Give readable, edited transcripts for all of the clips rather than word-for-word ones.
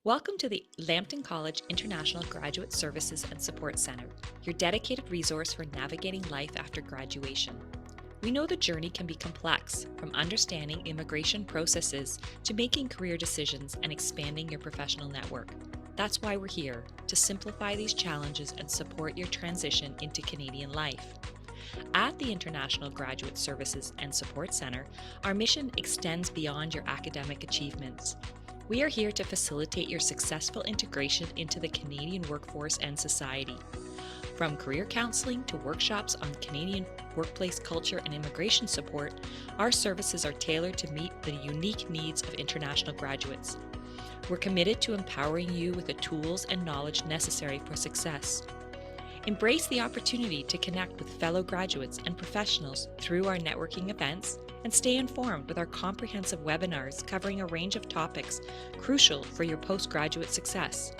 Welcome to the Lambton College International Graduate Services and Support Center, your dedicated resource for navigating life after graduation. We know the journey can be complex, from understanding immigration processes to making career decisions and expanding your professional network. That's why we're here, to simplify these challenges and support your transition into Canadian life. At the International Graduate Services and Support Center, our mission extends beyond your academic achievements. We are here to facilitate your successful integration into the Canadian workforce and society. From career counseling to workshops on Canadian workplace culture and immigration support, our services are tailored to meet the unique needs of international graduates. We're committed to empowering you with the tools and knowledge necessary for success. Embrace the opportunity to connect with fellow graduates and professionals through our networking events and stay informed with our comprehensive webinars covering a range of topics crucial for your postgraduate success.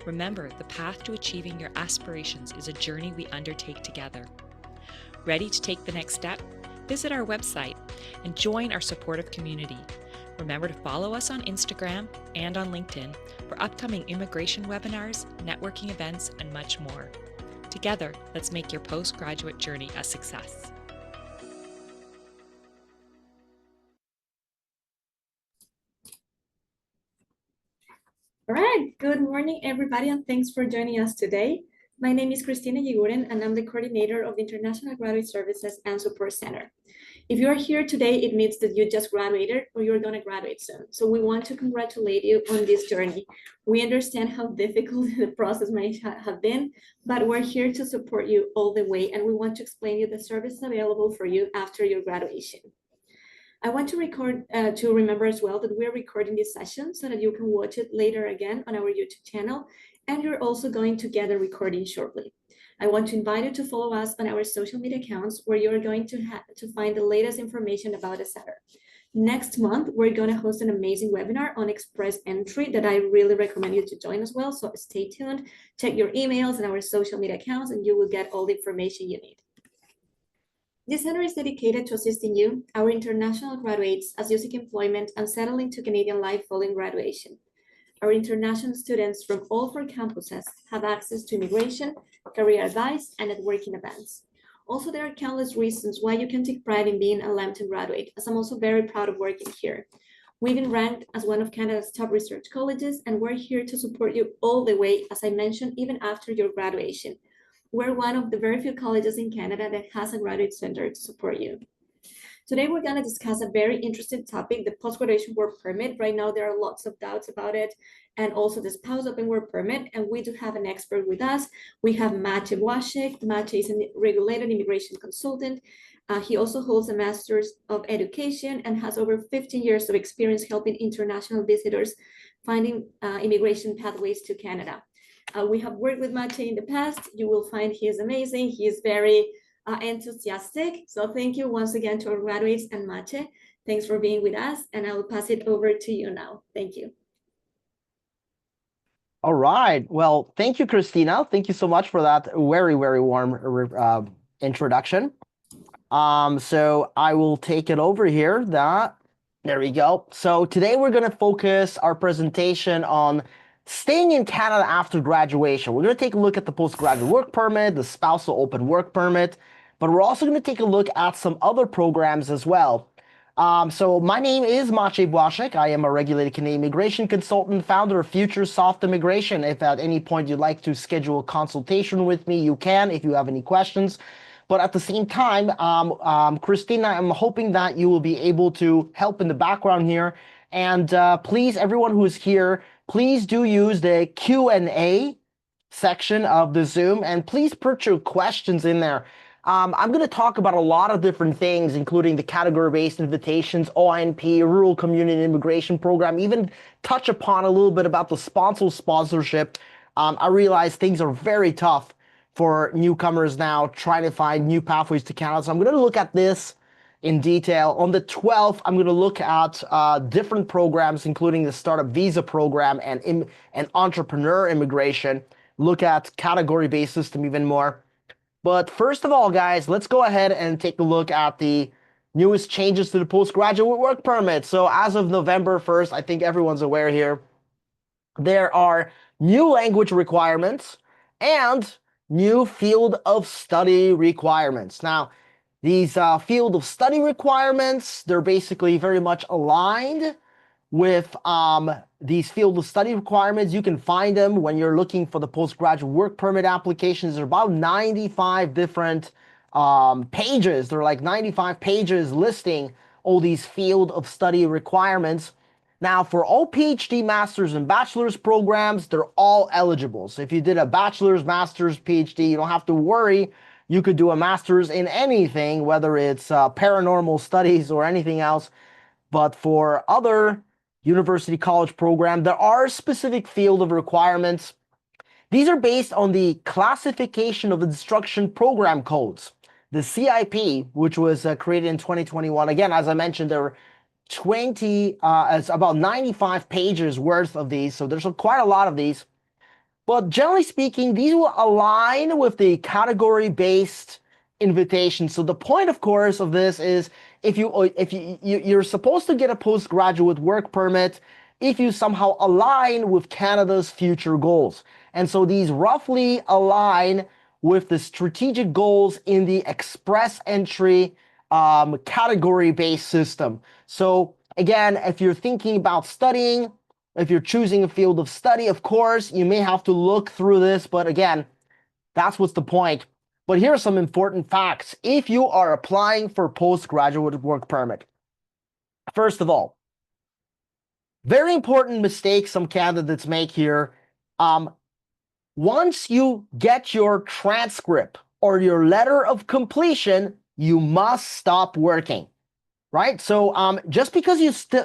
Remember, the path to achieving your aspirations is a journey we undertake together. Ready to take the next step? Visit our website and join our supportive community. Remember to follow us on Instagram and on LinkedIn for upcoming immigration webinars, networking events, and much more. Together, let's make your postgraduate journey a success. All right, good morning, everybody, and thanks for joining us today. My name is Cristina Yiguren, and I'm the coordinator of the International Graduate Services and Support Center. If you are here today, it means that you just graduated or you're going to graduate soon. So we want to congratulate you on this journey. We understand how difficult the process may have been, but we're here to support you all the way, and we want to explain you the services available for you after your graduation. I want to remember as well that we're recording this session so that you can watch it later again on our YouTube channel, and you're also going to get a recording shortly. I want to invite you to follow us on our social media accounts where you're going to find the latest information about the center. Next month, we're going to host an amazing webinar on express entry that I really recommend you to join as well. So stay tuned, check your emails and our social media accounts, and you will get all the information you need. This center is dedicated to assisting you, our international graduates, as you seek employment and settle into Canadian life following graduation. Our international students from all four campuses have access to immigration, career advice, and networking events. Also, there are countless reasons why you can take pride in being a Lambton graduate, as I'm also very proud of working here. We've been ranked as one of Canada's top research colleges, and we're here to support you all the way, as I mentioned, even after your graduation. We're one of the very few colleges in Canada that has a graduate center to support you. Today, we're going to discuss a very interesting topic, the post-graduation work permit. Right now, there are lots of doubts about it, and also the spouse open work permit. And we do have an expert with us. We have Maciej Błaszczyk. Maciej is a regulated immigration consultant. He also holds a Master's of Education and has over 15 years of experience helping international visitors finding immigration pathways to Canada. We have worked with Maciej in the past. You will find he is amazing. He is very enthusiastic. So thank you once again to our graduates and Maciej. Thanks for being with us. And I will pass it over to you now. Thank you. All right. Well, thank you, Christina. Thank you so much for that very, very warm introduction. So I will take it over here. There we go. So today we're going to focus our presentation on staying in Canada after graduation. We're going to take a look at the postgraduate work permit, the spousal open work permit, but we're also going to take a look at some other programs as well. So my name is Maciej Błaszczyk. I am a regulated Canadian immigration consultant, founder of Future Soft Immigration. If at any point you'd like to schedule a consultation with me, you can if you have any questions. But at the same time, Christina, I'm hoping that you will be able to help in the background here. And please, everyone who is here, please do use the Q&A section of the Zoom, and please put your questions in there. I'm going to talk about a lot of different things, including the category-based invitations, OINP, Rural Community Immigration Program, even touch upon a little bit about the sponsorship. I realize things are very tough for newcomers now trying to find new pathways to Canada. So I'm going to look at this in detail. On the 12th, I'm going to look at different programs, including the startup visa program and entrepreneur immigration, look at category-based system even more. But first of all, guys, let's go ahead and take a look at the newest changes to the postgraduate work permit. So as of November 1st, I think everyone's aware here, there are new language requirements and new field of study requirements. Now, these field of study requirements, they're basically very much aligned with these field of study requirements. You can find them when you're looking for the postgraduate work permit applications. There are about 95 different pages. There are like 95 pages listing all these field of study requirements. Now, for all PhD, master's, and bachelor's programs, they're all eligible. So if you did a bachelor's, master's, PhD, you don't have to worry. You could do a master's in anything, whether it's paranormal studies or anything else. But for other university college program, there are specific field of requirements. These are based on the Classification of Instruction Program Codes, the CIP, which was created in 2021. Again, as I mentioned, there were it's about 95 pages worth of these, so there's quite a lot of these. But generally speaking, these will align with the category-based invitation. So the point, of course, of this is you're supposed to get a postgraduate work permit if you somehow align with Canada's future goals. And so these roughly align with the strategic goals in the express entry category-based system. So again, if you're thinking about studying, if you're choosing a field of study, of course, you may have to look through this, but again, that's what's the point. But here are some important facts. If you are applying for postgraduate work permit, first of all, very important mistake some candidates make here. Once you get your transcript or your letter of completion, you must stop working, right? So just because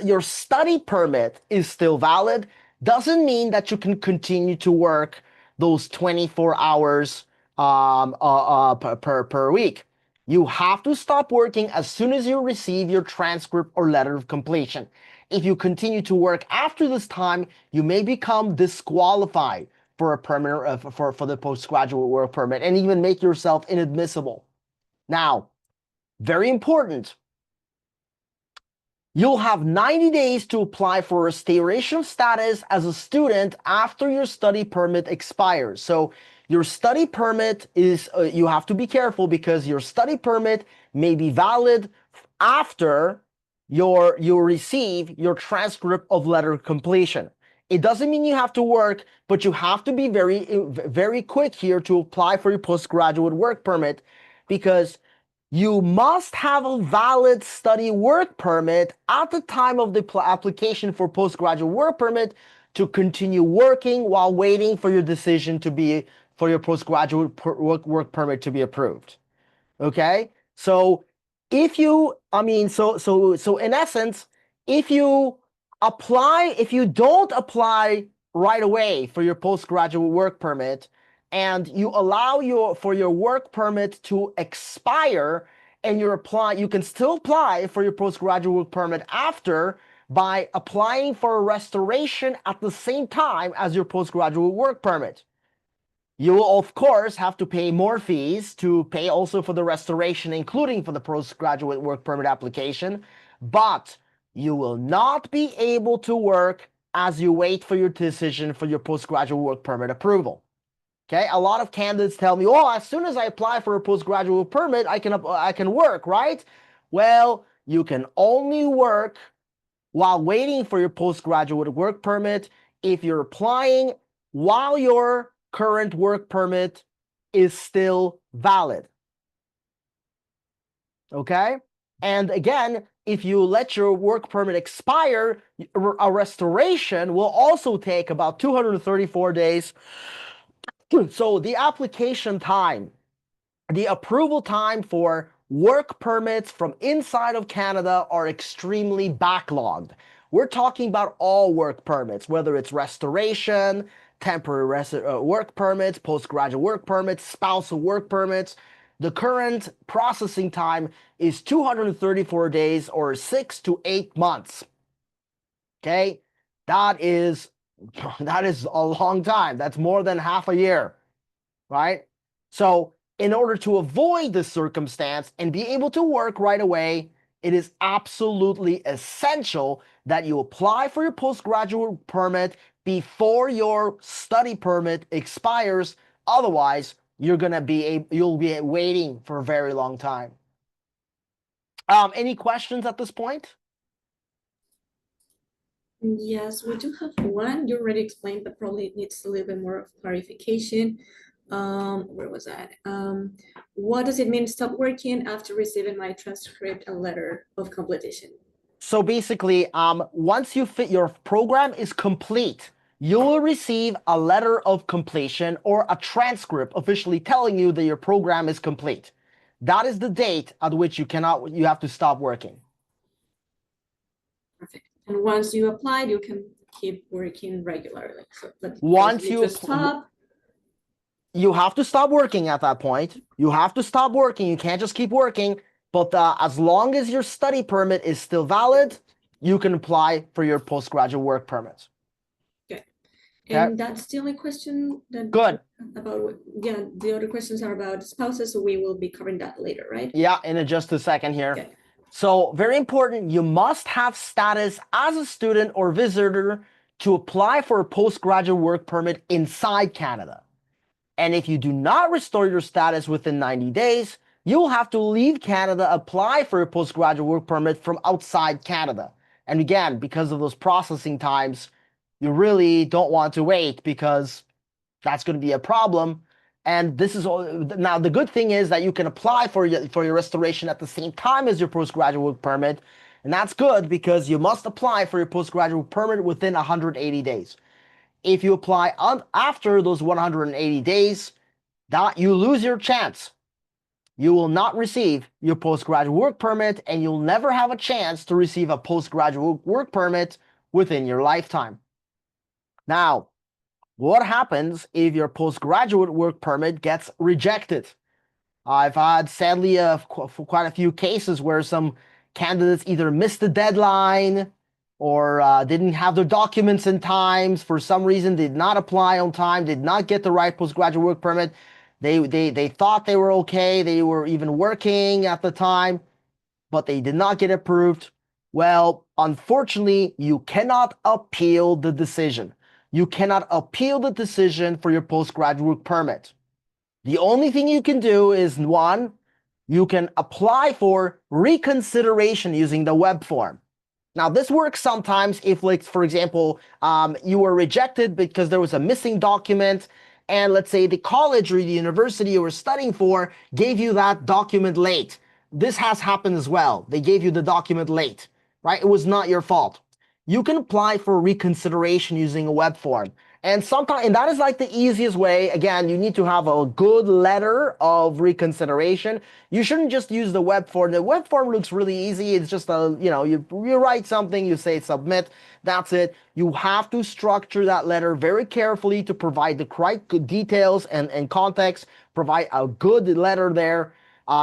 your study permit is still valid doesn't mean that you can continue to work those 24 hours per week. You have to stop working as soon as you receive your transcript or letter of completion. If you continue to work after this time, you may become disqualified for a permanent for the postgraduate work permit and even make yourself inadmissible. Now, very important. You'll have 90 days to apply for restoration of status as a student after your study permit expires. So your study permit is, you have to be careful because your study permit may be valid after you receive your transcript of letter of completion. It doesn't mean you have to work, but you have to be very, very quick here to apply for your postgraduate work permit because you must have a valid study work permit at the time of the application for postgraduate work permit to continue working while waiting for your decision to be for your postgraduate work permit to be approved. Okay? So if you, so in essence, if you don't apply right away for your postgraduate work permit, and you allow for your work permit to expire and you can still apply for your postgraduate work permit after by applying for a restoration at the same time as your postgraduate work permit. You will, of course, have to pay more fees to pay also for the restoration, including for the postgraduate work permit application, but you will not be able to work as you wait for your decision for your postgraduate work permit approval. Okay, a lot of candidates tell me, oh, as soon as I apply for a postgraduate permit, I can work, right? Well, you can only work while waiting for your postgraduate work permit if you're applying while your current work permit is still valid. Okay? And again, if you let your work permit expire, a restoration will also take about 234 days. So the application time, the approval time for work permits from inside of Canada are extremely backlogged. We're talking about all work permits, whether it's restoration, temporary work permits, postgraduate work permits, spousal work permits. The current processing time is 234 days or 6 to 8 months. Okay, that is a long time. That's more than half a year, right? So in order to avoid this circumstance and be able to work right away, it is absolutely essential that you apply for your postgraduate permit before your study permit expires. Otherwise, you'll be waiting for a very long time. Any questions at this point? Yes, we do have one. You already explained, but probably it needs a little bit more of clarification. Where was that? What does it mean stop working after receiving my transcript and letter of completion? So basically, once your program is complete, you will receive a letter of completion or a transcript officially telling you that your program is complete. That is the date at which you have to stop working. Perfect. And once you applied, you can keep working regularly. So, but Once you just stop. You have to stop working at that point. You have to stop working. You can't just keep working. But as long as your study permit is still valid, you can apply for your postgraduate work permit. Okay. And that's the only question that Good. About, yeah, the other questions are about spouses, so we will be covering that later, right? Yeah, in just a second here. Okay. So very important, you must have status as a student or visitor to apply for a postgraduate work permit inside Canada. And if you do not restore your status within 90 days, you will have to leave Canada, apply for a postgraduate work permit from outside Canada. And again, because of those processing times, you really don't want to wait because that's going to be a problem. And this is all. Now, the good thing is that you can apply for your restoration at the same time as your postgraduate work permit. And that's good because you must apply for your postgraduate permit within 180 days. If you apply after those 180 days, that you lose your chance. You will not receive your postgraduate work permit, and you'll never have a chance to receive a postgraduate work permit within your lifetime. Now, what happens if your postgraduate work permit gets rejected? I've had, sadly, quite a few cases where some candidates either missed the deadline or didn't have their documents in time. For some reason, did not apply on time, did not get the right postgraduate work permit. They thought they were okay. They were even working at the time, but they did not get approved. Well, unfortunately, you cannot appeal the decision. You cannot appeal the decision for your postgraduate work permit. The only thing you can do is, one, you can apply for reconsideration using the web form. Now, this works sometimes if, like, for example, you were rejected because there was a missing document, and let's say the college or the university you were studying for gave you that document late. This has happened as well. They gave you the document late, right? It was not your fault. You can apply for reconsideration using a web form. And that is like the easiest way. Again, you need to have a good letter of reconsideration. You shouldn't just use the web form. The web form looks really easy. It's just you write something, you say submit, that's it. You have to structure that letter very carefully to provide the correct details and context, provide a good letter there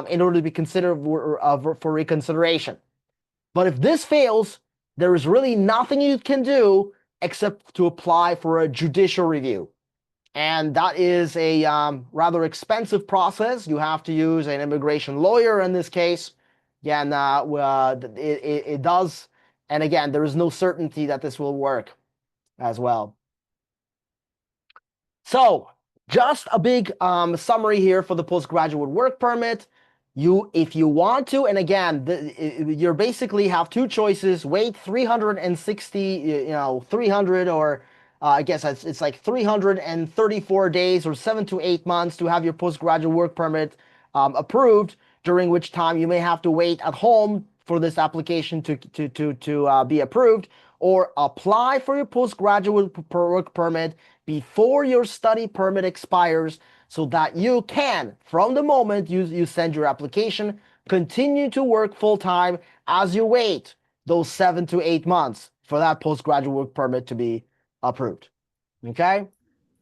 in order to be considered for reconsideration. But if this fails, there is really nothing you can do except to apply for a judicial review. And that is a rather expensive process. You have to use an immigration lawyer in this case. Again, it does. And again, there is no certainty that this will work as well. So just a big summary here for the postgraduate work permit. If you want to, and again, you basically have two choices: wait 360, 300, or I guess it's like 334 days or 7 to 8 months to have your postgraduate work permit approved, during which time you may have to wait at home for this application to be approved, or apply for your postgraduate work permit before your study permit expires, so that you can, from the moment you send your application, continue to work full-time as you wait those 7 to 8 months for that postgraduate work permit to be approved. Okay?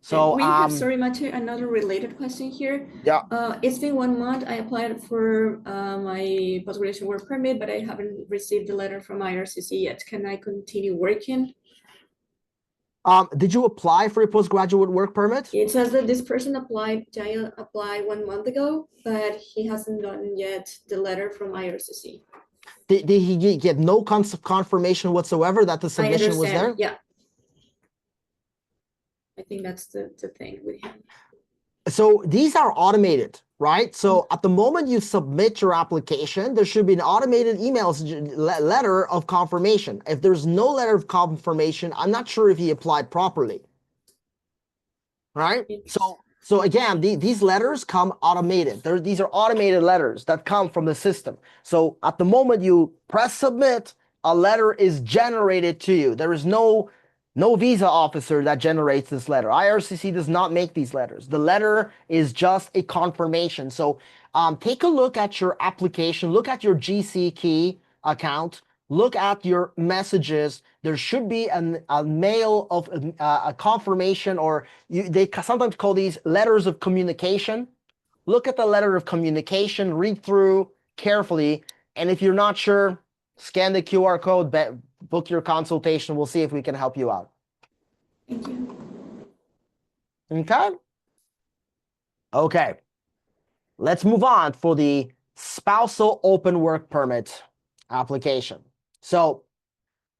So we have, sorry, Matthew, another related question here. Yeah. It's been 1 month. I applied for my postgraduate work permit, but I haven't received the letter from IRCC yet. Can I continue working? Did you apply for a postgraduate work permit? It says that this person applied 1 month ago, but he hasn't gotten yet the letter from IRCC. Did he get no confirmation whatsoever that the submission was there? Yeah. I think that's the thing with him. So these are automated, right? So at the moment you submit your application, there should be an automated letter of confirmation. If there's no letter of confirmation, I'm not sure if he applied properly, right? So again, these letters come automated. These are automated letters that come from the system. So at the moment you press submit, a letter is generated to you. There is no visa officer that generates this letter. IRCC does not make these letters. The letter is just a confirmation. So take a look at your application, look at your GC key account, look at your messages. There should be a mail of a confirmation, or they sometimes call these letters of communication. Look at the letter of communication, read through carefully, and if you're not sure, scan the QR code, book your consultation. We'll see if we can help you out. Thank you. Okay. Okay. Let's move on for the spousal open work permit application. So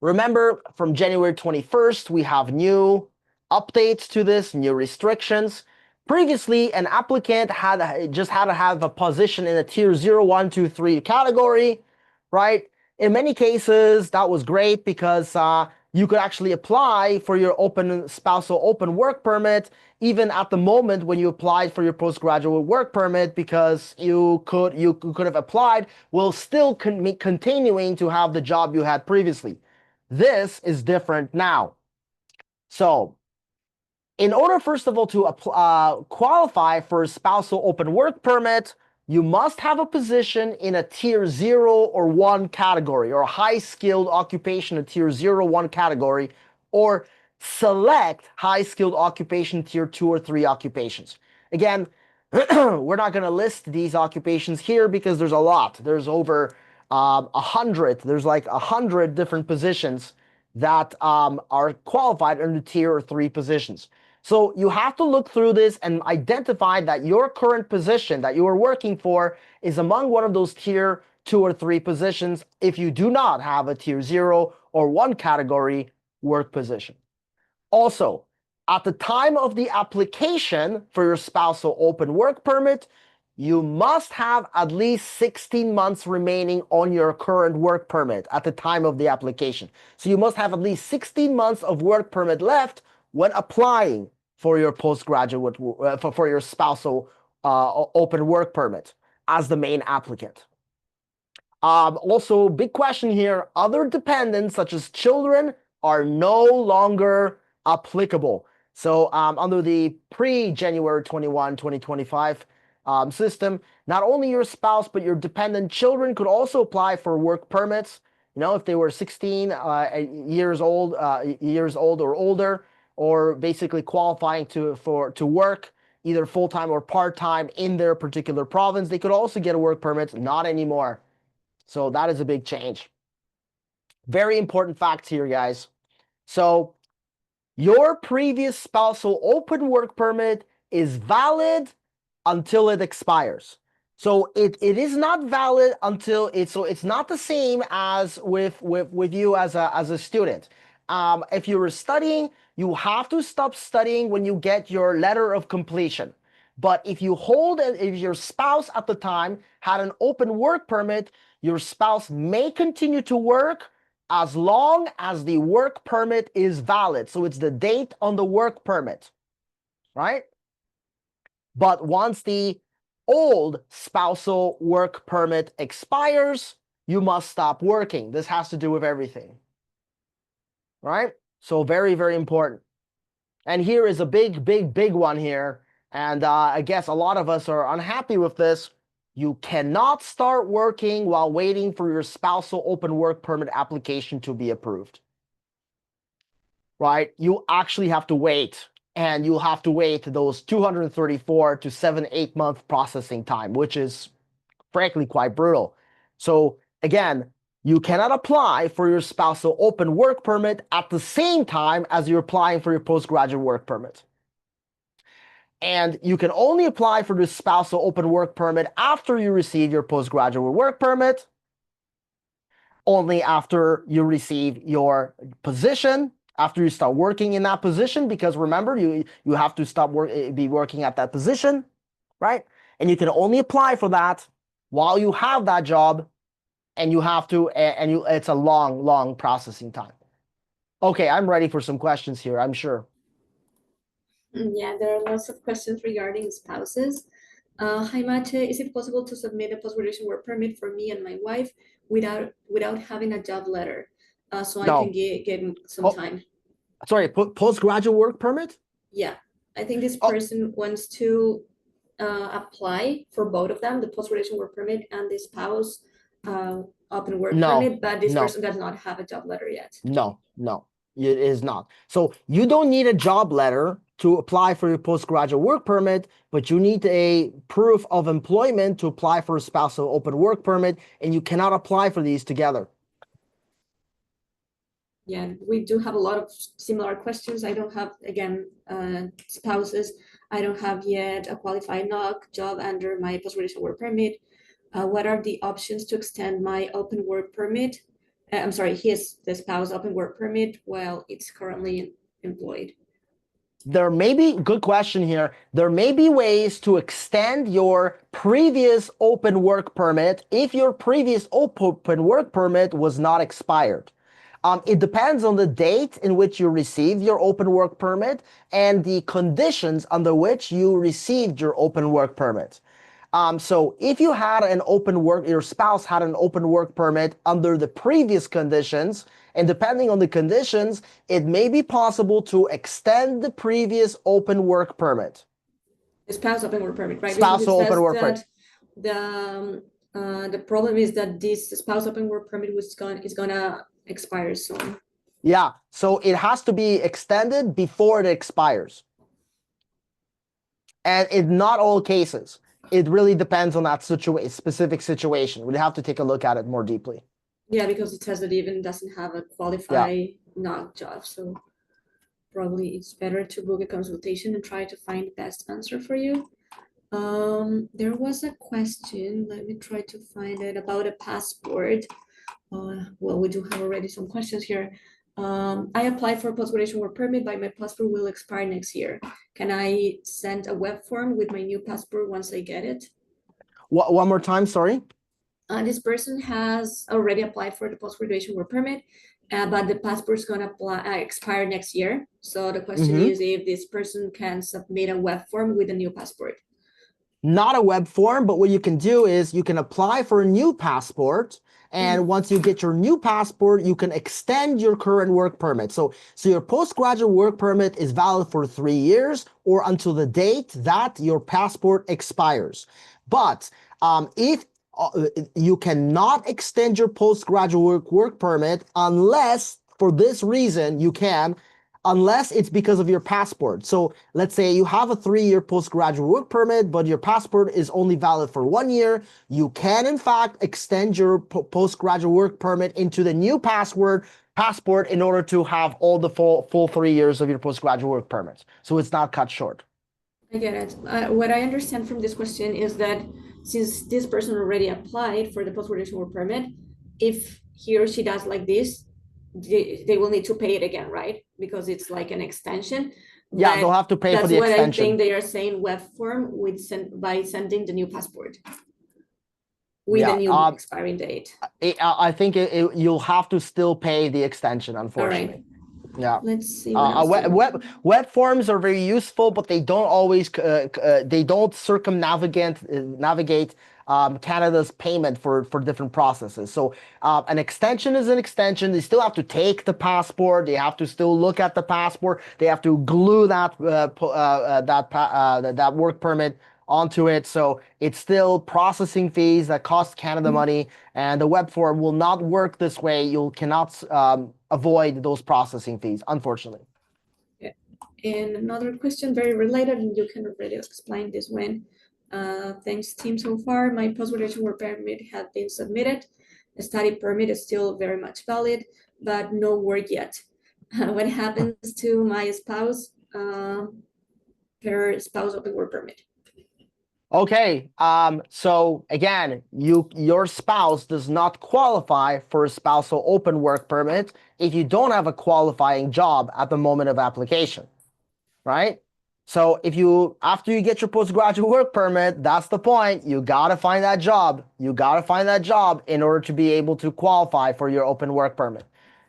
remember, from January 21st, we have new updates to this, new restrictions. Previously, an applicant just had to have a position in a tier 0, 1, 2, 3 category, right? In many cases, that was great because you could actually apply for your spousal open work permit even at the moment when you applied for your postgraduate work permit, because you could have applied while still continuing to have the job you had previously. This is different now. So in order, first of all, to qualify for a spousal open work permit, you must have a position in a tier 0 or 1 category, or a high-skilled occupation, a tier 0, 1 category, or select high-skilled occupation tier 2 or 3 occupations. Again, we're not going to list these occupations here because there's a lot. There's over 100. There's like 100 different positions that are qualified under tier 3 positions. So you have to look through this and identify that your current position that you are working for is among one of those tier 2 or 3 positions if you do not have a tier 0 or 1 category work position. Also, at the time of the application for your spousal open work permit, you must have at least 16 months remaining on your current work permit at the time of the application. So you must have at least 16 months of work permit left when applying for your postgraduate, for your spousal open work permit as the main applicant. Also, big question here, other dependents such as children are no longer applicable. So under the pre-January 21, 2025 system, not only your spouse, but your dependent children could also apply for work permits. You know, if they were 16 years old or older, or basically qualifying to work either full-time or part-time in their particular province, they could also get a work permit. Not anymore. So that is a big change. Very important facts here, guys. So your previous spousal open work permit is valid until it expires. So it is not valid until it's not the same as with you as a student. If you were studying, you have to stop studying when you get your letter of completion. But if your spouse at the time had an open work permit, your spouse may continue to work as long as the work permit is valid. So it's the date on the work permit, right? But once the old spousal work permit expires, you must stop working. This has to do with everything, right? So very, very important. And here is a big, big, big one here. And I guess a lot of us are unhappy with this. You cannot start working while waiting for your spousal open work permit application to be approved, right? You actually have to wait, and you'll have to wait those 234 to 7-8 month processing time, which is frankly quite brutal. So again, you cannot apply for your spousal open work permit at the same time as you're applying for your postgraduate work permit. And you can only apply for the spousal open work permit after you receive your postgraduate work permit. only after you receive your position, after you start working in that position, because remember, you have to be working at that position, right? And you can only apply for that while you have that job, and you have to, it's a long processing time. Okay, I'm ready for some questions here, I'm sure. Yeah, there are lots of questions regarding spouses. Hi, Mate. Is it possible to submit a post-graduation work permit for me and my wife without having a job letter, so I can get some time? Sorry, postgraduate work permit? Yeah, I think this person wants to apply for both of them, the post-graduation work permit and the spouse open work permit, but this person does not have a job letter yet. No, it is not. So you don't need a job letter to apply for your postgraduate work permit, but you need a proof of employment to apply for a spousal open work permit, and you cannot apply for these together. Yeah, we do have a lot of similar questions. I don't have, again, spouses. I don't have yet a qualified NOC job under my post-graduation work permit. What are the options to extend my open work permit? I'm sorry, the spouse open work permit while it's currently employed. There may be, good question here, there may be ways to extend your previous open work permit if your previous open work permit was not expired. It depends on the date in which you received your open work permit and the conditions under which you received your open work permit. So if you had your spouse had an open work permit under the previous conditions, and depending on the conditions, it may be possible to extend the previous open work permit. The spouse open work permit, right? Spousal open work permit. The problem is that this spouse open work permit is gonna expire soon. Yeah, so it has to be extended before it expires. And in not all cases, it really depends on that specific situation. We'd have to take a look at it more deeply. Yeah, because it says that even doesn't have a qualified NOC job. So probably it's better to book a consultation and try to find the best answer for you. There was a question, let me try to find it, about a passport. Well, we do have already some questions here. I applied for a post-graduation work permit, but my passport will expire next year. Can I send a web form with my new passport once I get it? One more time, sorry. This person has already applied for the post-graduation work permit, but the passport's gonna expire next year. So the question is if this person can submit a web form with a new passport. Not a web form, but what you can do is you can apply for a new passport. And once you get your new passport, you can extend your current work permit. So your postgraduate work permit is valid for 3 years or until the date that your passport expires. But if you cannot extend your postgraduate work permit unless, for this reason, unless it's because of your passport. So let's say you have a 3-year postgraduate work permit, but your passport is only valid for 1 year. You can, in fact, extend your postgraduate work permit into the new passport in order to have all the full 3 years of your postgraduate work permit. So it's not cut short. I get it. What I understand from this question is that since this person already applied for the post-graduation work permit, if he or she does like this, they will need to pay it again, right? Because it's like an extension. Yeah, they'll have to pay for the extension. That's what I think they are saying, web form by sending the new passport with a new expiring date. I think you'll have to still pay the extension, unfortunately. Right. Yeah. Let's see. Web forms are very useful, but they don't always they don't navigate Canada's payment for different processes. So an extension is an extension. They still have to take the passport. They have to still look at the passport. They have to glue that that work permit onto it. So it's still processing fees that cost Canada money, and the web form will not work this way. You cannot avoid those processing fees, unfortunately. Yeah. And another question very related, and you can already explain this one. Thanks, team. So far, my post-graduation work permit has been submitted. The study permit is still very much valid, but no work yet. What happens to my spouse per spouse open work permit? Okay, so again, your spouse does not qualify for a spousal open work permit if you don't have a qualifying job at the moment of application, right? So after you get your postgraduate work permit, that's the point. You gotta find that job. You gotta find that job in order to be able to qualify for your open work permit.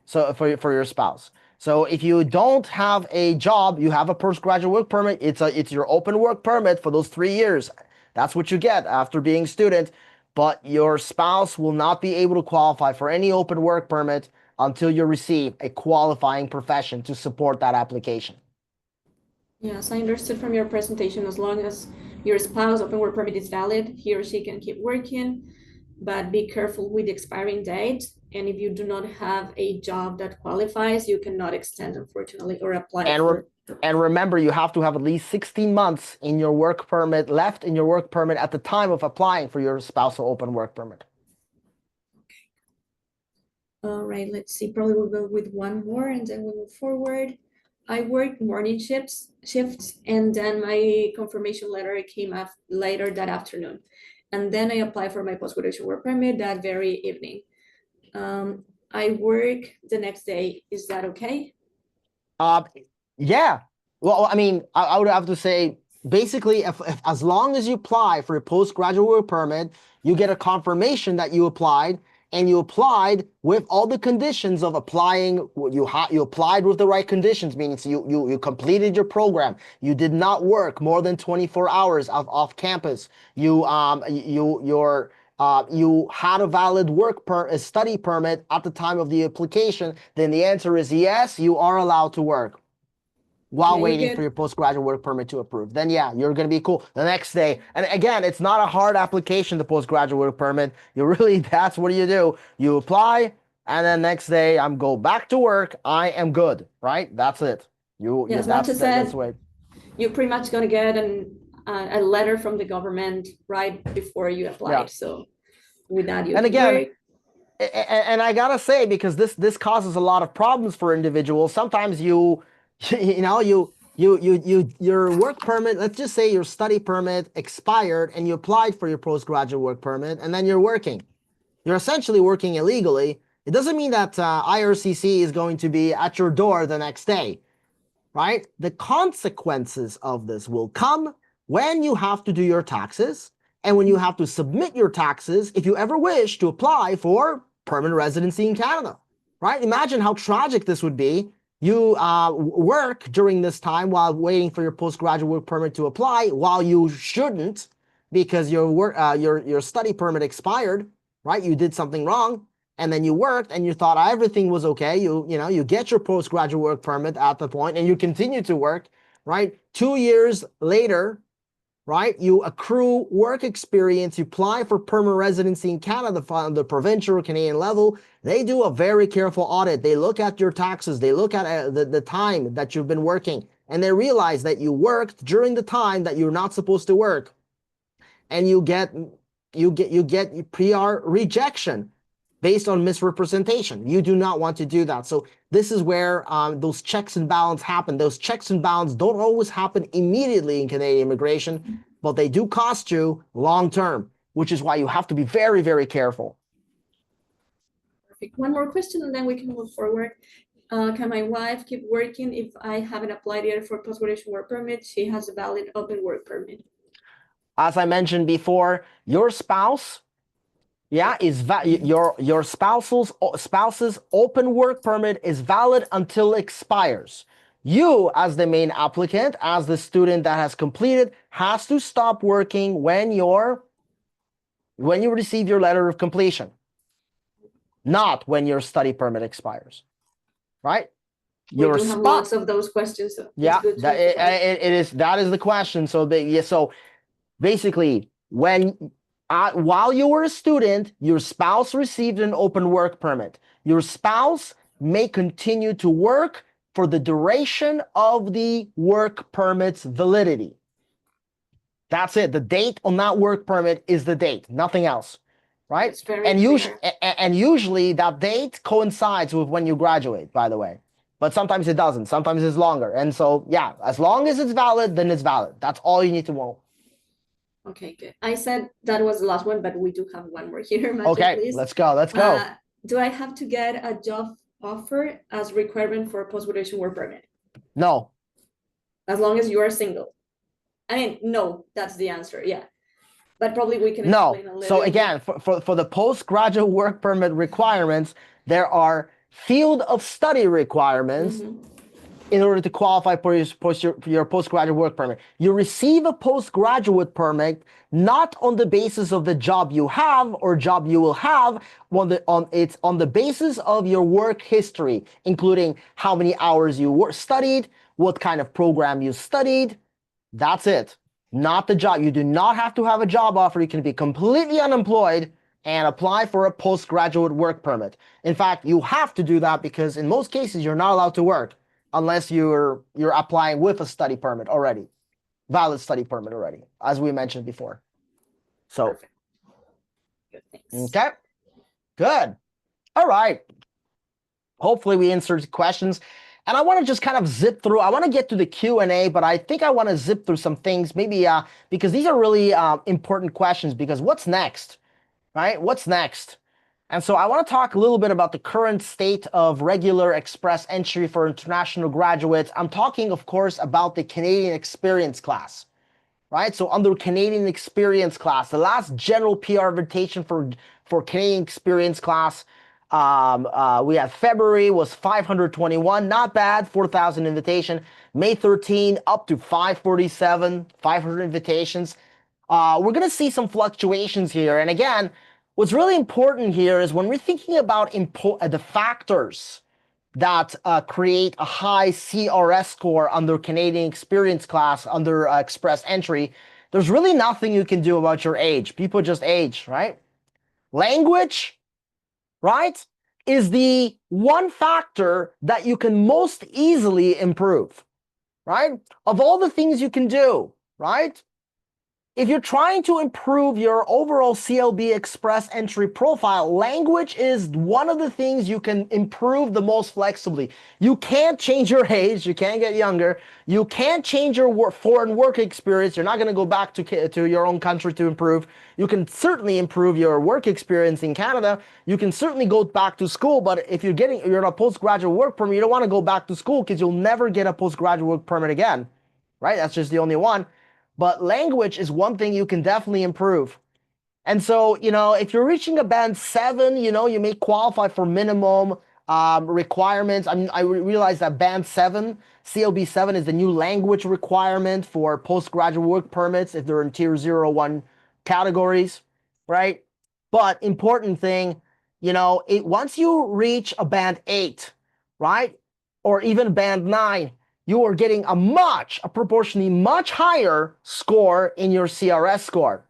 So for your spouse. So if you don't have a job, you have a postgraduate work permit. It's your open work permit for those 3 years. That's what you get after being a student. But your spouse will not be able to qualify for any open work permit until you receive a qualifying profession to support that application. Yes, I understood from your presentation, as long as your spouse open work permit is valid, he or she can keep working, but be careful with the expiring date. And if you do not have a job that qualifies, you cannot extend, unfortunately, or apply And for. and remember, you have to have at least 16 months in your work permit left in your work permit at the time of applying for your spousal open work permit. All right, let's see. Probably we'll go with one more and then we'll move forward. I worked morning shifts, and then my confirmation letter came up later that afternoon. And then I applied for my post-graduation work permit that very evening. I work the next day. Is that okay? Yeah. Well, I mean, I would have to say, basically, if as long as you apply for a postgraduate work permit, you get a confirmation that you applied, and you applied with all the conditions of applying. You applied with the right conditions, meaning you completed your program. You did not work more than 24 hours off campus. You had a valid study permit at the time of the application. Then the answer is yes, you are allowed to work while waiting for your postgraduate work permit to approve. Then yeah, you're going to be cool the next day. And again, it's not a hard application, the postgraduate work permit. That's what you do. You apply, and then next day I'm go back to work. I am good, right? That's it. That's the way. You're pretty much going to get a letter from the government right before you apply. Yeah. So with that, you and again, and I gotta say, because this causes a lot of problems for individuals. Sometimes your work permit, let's just say your study permit expired and you applied for your postgraduate work permit, and then you're working. You're essentially working illegally. It doesn't mean that IRCC is going to be at your door the next day, right? The consequences of this will come when you have to do your taxes and when you have to submit your taxes if you ever wish to apply for permanent residency in Canada, right? Imagine how tragic this would be. You work during this time while waiting for your postgraduate work permit to apply, while you shouldn't, because your study permit expired, right? You did something wrong, and then you worked and you thought everything was okay. You get your postgraduate work permit at the point and you continue to work, right? 2 years later, right? You accrue work experience, you apply for permanent residency in Canada on the provincial or Canadian level. They do a very careful audit. They look at your taxes. They look at the time that you've been working, and they realize that you worked during the time that you're not supposed to work, and you get PR rejection based on misrepresentation. You do not want to do that. So this is where those checks and balances happen. Those checks and balances don't always happen immediately in Canadian immigration, but they do cost you long term, which is why you have to be very, very careful. Perfect. One more question and then we can move forward. Can my wife keep working if I haven't applied yet for post-graduation work permit? She has a valid open work permit. As I mentioned before, your spouse, your spouse's open work permit is valid until it expires. You, as the main applicant, as the student that has completed, has to stop working when you receive your letter of completion, not when your study permit expires, right? We do have lots of those questions. So yeah, that is the question. So basically, while you were a student, your spouse received an open work permit. Your spouse may continue to work for the duration of the work permit's validity. That's it. The date on that work permit is the date, nothing else, right? And usually that date coincides with when you graduate, by the way. But sometimes it doesn't. Sometimes it's longer. And so, yeah, as long as it's valid, then it's valid. That's all you need to know. Okay, good. I said that was the last one, but we do have one more here, Matthew, Okay, please. let's go. Let's go. Do I have to get a job offer as requirement for a post-graduation work permit? No. As long as you are single. I mean, no, that's the answer. Yeah. But probably we can No. explain a little So bit. again, for the postgraduate work permit requirements, there are field of study requirements in order to qualify for your postgraduate work permit. You receive a postgraduate permit not on the basis of the job you have or job you will have, it's on the basis of your work history, including how many hours you studied, what kind of program you studied. That's it. Not the job. You do not have to have a job offer. You can be completely unemployed and apply for a postgraduate work permit. In fact, you have to do that because in most cases you're not allowed to work unless you're applying with a study permit already, valid study permit already, as we mentioned before. So, Perfect. Good, thanks. okay, good. All right. Hopefully we answered questions. And I want to just kind of zip through. I want to get to the Q&A, but I think I want to zip through some things, maybe because these are really important questions. Because what's next, right? What's next? And so I want to talk a little bit about the current state of regular express entry for international graduates. I'm talking, of course, about the Canadian Experience class, right? So under Canadian Experience class, the last general PR invitation for Canadian Experience class, we had February was 521, not bad, 4,000 invitation. May 13 up to 547, 500 invitations. We're going to see some fluctuations here. And again, what's really important here is when we're thinking about the factors that create a high CRS score under Canadian Experience class, under Express Entry, there's really nothing you can do about your age. People just age, right? Language, right, is the one factor that you can most easily improve, right? Of all the things you can do, right? If you're trying to improve your overall CLB Express entry profile, language is one of the things you can improve the most flexibly. You can't change your age. You can't get younger. You can't change your foreign work experience. You're not going to go back to your own country to improve. You can certainly improve your work experience in Canada. You can certainly go back to school, but if you're in a postgraduate work permit, you don't want to go back to school because you'll never get a postgraduate work permit again, right? That's just the only one. But language is one thing you can definitely improve. And so, if you're reaching a band 7, you may qualify for minimum requirements. I realize that band 7, CLB 7 is the new language requirement for postgraduate work permits if they're in tier 0, 1 categories, right? But important thing, once you reach a band 8, right? Or even band 9, you are getting a proportionally much higher score in your CRS score.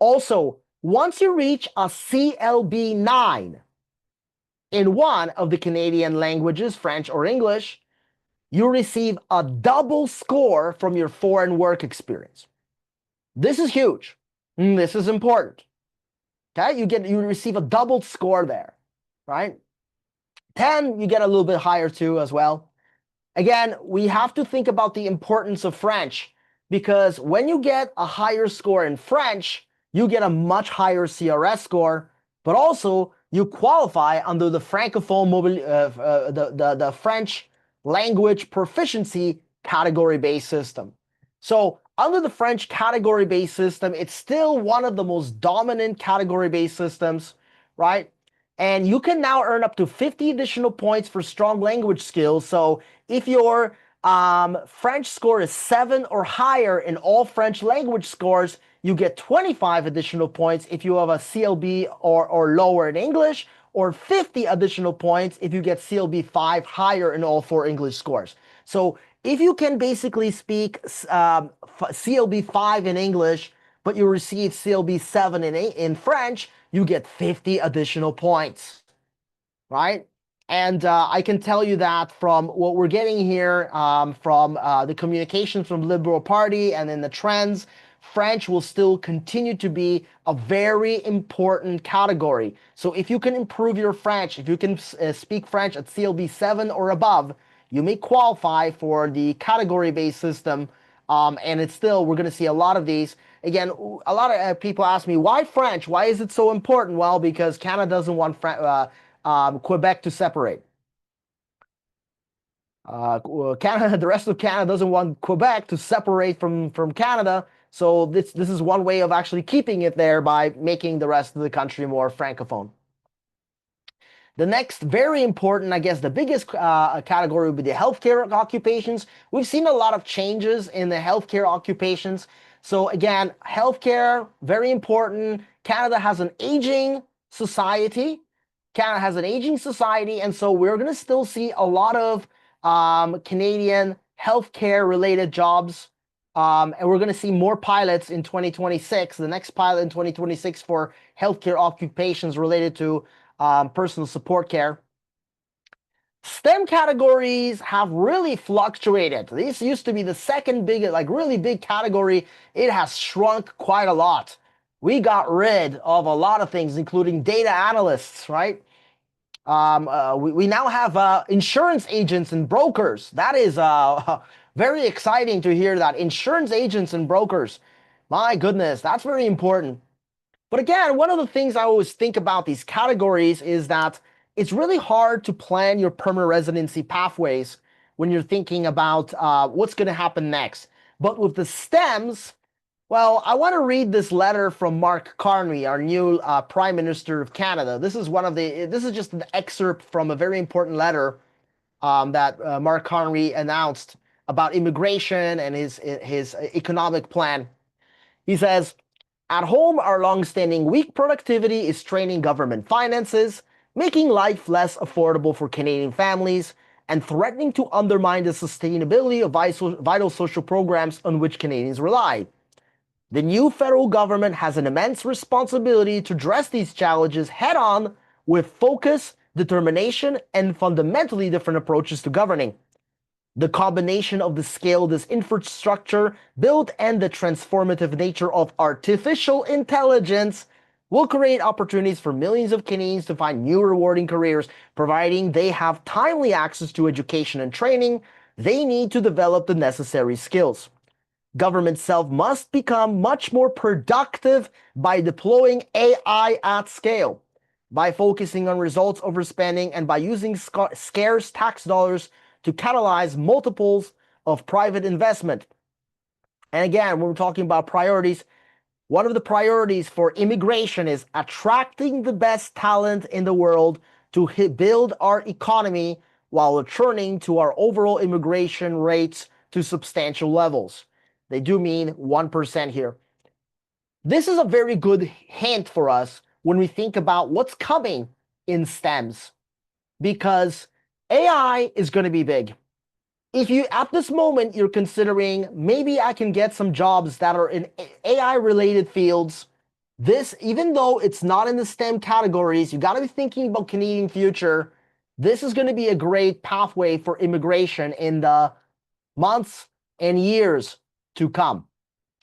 Also, once you reach a CLB 9 in one of the Canadian languages, French or English, you receive a double score from your foreign work experience. This is huge. This is important. Okay, you receive a double score there, right? 10, you get a little bit higher too as well. Again, we have to think about the importance of French because when you get a higher score in French, you get a much higher CRS score, but also you qualify under the Francophone the French language proficiency category-based system. So under the French category-based system, it's still one of the most dominant category-based systems, right? And you can now earn up to 50 additional points for strong language skills. So if your French score is 7 or higher in all French language scores, you get 25 additional points if you have a CLB or lower in English, or 50 additional points if you get CLB 5 higher in all 4 English scores. So if you can basically speak CLB 5 in English, but you receive CLB 7 in French, you get 50 additional points, right? And I can tell you that from what we're getting here from the communications from the Liberal Party and in the trends, French will still continue to be a very important category. So if you can improve your French, if you can speak French at CLB 7 or above, you may qualify for the category-based system And it's still, we're going to see a lot of these. Again, a lot of people ask me, why French? Why is it so important? Well, because Canada doesn't want Quebec to separate. Canada, the rest of Canada doesn't want Quebec to separate from Canada. So this is one way of actually keeping it there by making the rest of the country more francophone. The next very important, I guess the biggest category would be the healthcare occupations. We've seen a lot of changes in the healthcare occupations. So again, healthcare, very important. Canada has an aging society. And so we're going to still see a lot of Canadian healthcare related jobs. And we're going to see more pilots in 2026, the next pilot in 2026 for healthcare occupations related to personal support care. STEM categories have really fluctuated. This used to be the second biggest, like really big category. It has shrunk quite a lot. We got rid of a lot of things, including data analysts, right? We now have insurance agents and brokers. That is very exciting to hear that. Insurance agents and brokers. My goodness, that's very important. But again, one of the things I always think about these categories is that it's really hard to plan your permanent residency pathways when you're thinking about what's going to happen next. But with the STEMs, well, I want to read this letter from Mark Carney, our new Prime Minister of Canada. This is just an excerpt from a very important letter that Mark Carney announced about immigration and his economic plan. He says, at home, our long-standing weak productivity is straining government finances, making life less affordable for Canadian families, and threatening to undermine the sustainability of vital social programs on which Canadians rely. The new federal government has an immense responsibility to address these challenges head-on with focus, determination, and fundamentally different approaches to governing. The combination of the scale of this infrastructure build and the transformative nature of artificial intelligence will create opportunities for millions of Canadians to find new rewarding careers, providing they have timely access to education and training they need to develop the necessary skills. Government itself must become much more productive by deploying AI at scale, by focusing on results over spending, and by using scarce tax dollars to catalyze multiples of private investment. And again, when we're talking about priorities, one of the priorities for immigration is attracting the best talent in the world to build our economy while returning to our overall immigration rates to substantial levels. They do mean 1% here. This is a very good hint for us when we think about what's coming in STEMs, because AI is going to be big. If you, at this moment, you're considering maybe I can get some jobs that are in AI-related fields, this, even though it's not in the STEM categories, you got to be thinking about Canadian future. This is going to be a great pathway for immigration in the months and years to come.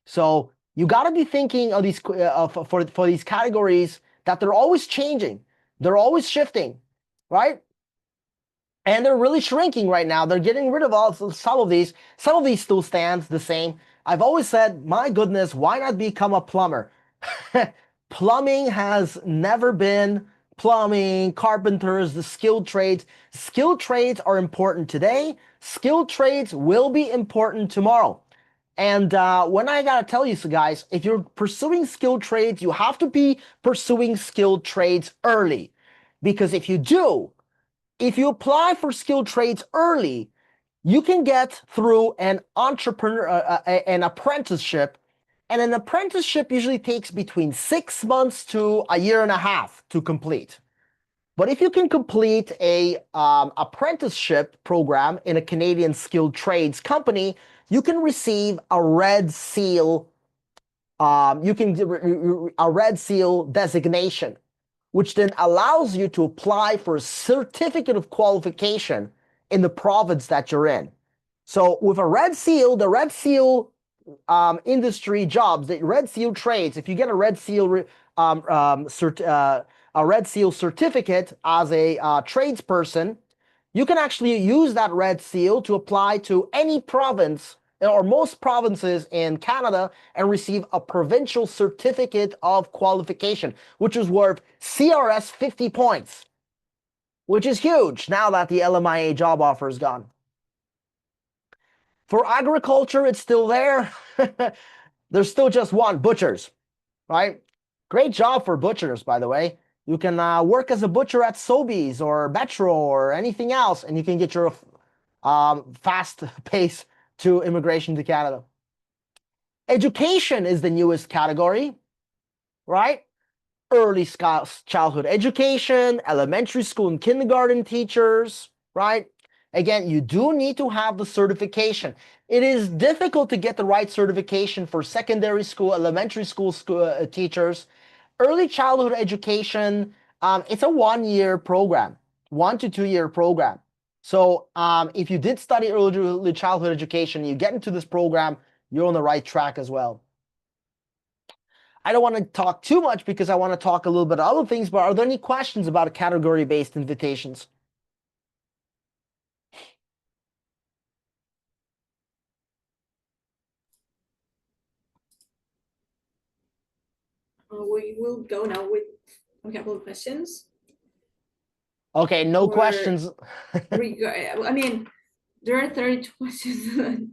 So you got to be thinking of these for these categories that they're always changing, they're always shifting, right? And they're really shrinking right now. They're getting rid of some of these. Some of these still stand the same. I've always said, my goodness, why not become a plumber? Plumbing has never been plumbing, carpenters, the skilled trades. Skilled trades are important today. Skilled trades will be important tomorrow. And when I gotta tell you, so guys, if you're pursuing skilled trades, you have to be pursuing skilled trades early. Because if you do, if you apply for skilled trades early, you can get through an an apprenticeship, and an apprenticeship usually takes between 6 months to a year and a half to complete. But if you can complete a apprenticeship program in a Canadian skilled trades company, you can receive a red seal. A red seal designation, which then allows you to apply for a certificate of qualification in the province that you're in. So with a red seal, the red seal industry jobs, the red seal trades, if you get a red seal certificate as a tradesperson, you can actually use that red seal to apply to any province or most provinces in Canada and receive a provincial certificate of qualification, which is worth CRS 50 points, which is huge now that the LMIA job offer is gone. For agriculture, it's still there. There's still just one, butchers, right? Great job for butchers, by the way. You can work as a butcher at Sobeys or Metro or anything else, and you can get your fast pace to immigration to Canada. Education is the newest category, right? Early childhood education, elementary school and kindergarten teachers, right? Again, you do need to have the certification. It is difficult to get the right certification for secondary school, elementary school, teachers. Early childhood education, it's a 1-year program, 1 to 2 year program. So if you did study early childhood education, you get into this program, you're on the right track as well. I don't want to talk too much because I want to talk a little bit of other things, but are there any questions about category-based invitations? We will go now with a couple of questions. Okay, no questions. I mean, there are 32 questions.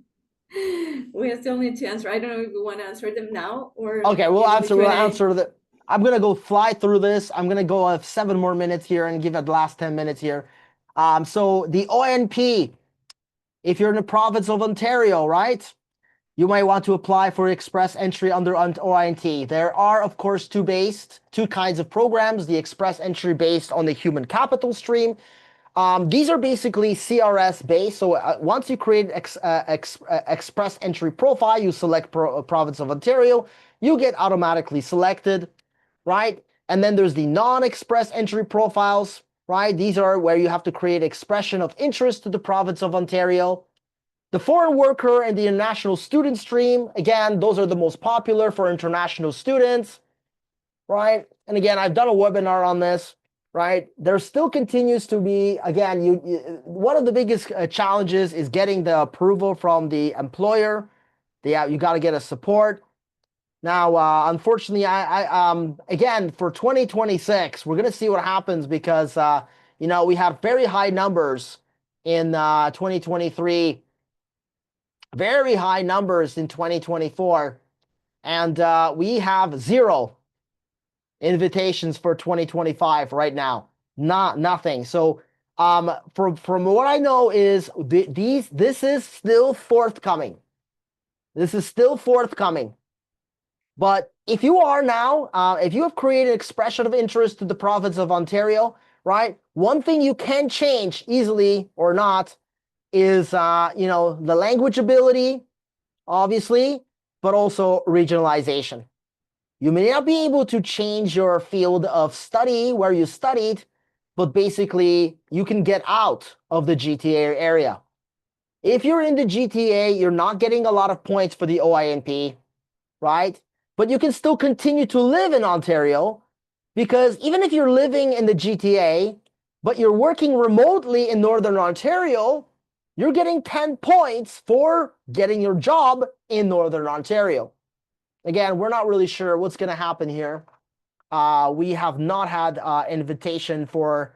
We still need to answer. I don't know if we want to answer them now or okay, we'll answer the. I'm gonna go fly through this. I'm gonna go 7 more minutes here and give it the last 10 minutes here. So the ONP, if you're in the province of Ontario, right? You might want to apply for express entry under OINT. There are, of course, two kinds of programs, the express entry based on the human capital stream. These are basically CRS based. So once you create express entry profile, you select province of Ontario, you get automatically selected, right? And then there's the non-express entry profiles, right? These are where you have to create expression of interest to the province of Ontario. The foreign worker and the international student stream, again, those are the most popular for international students, right? And again, I've done a webinar on this, right? There still continues to be, again, one of the biggest challenges is getting the approval from the employer. You got to get a support. Now, unfortunately, again, for 2026, we're going to see what happens because, we had very high numbers in 2023, very high numbers in 2024, and we have 0 invitations for 2025 right now. Nothing. So from what I know is this is still forthcoming. This is still forthcoming. But if you are now, if you have created expression of interest to the province of Ontario, right? One thing you can change easily or not is, the language ability, obviously, but also regionalization. You may not be able to change your field of study where you studied, but basically you can get out of the GTA area. If you're in the GTA, you're not getting a lot of points for the OINP, right? But you can still continue to live in Ontario because even if you're living in the GTA, but you're working remotely in Northern Ontario, you're getting 10 points for getting your job in Northern Ontario. Again, we're not really sure what's going to happen here. We have not had invitation for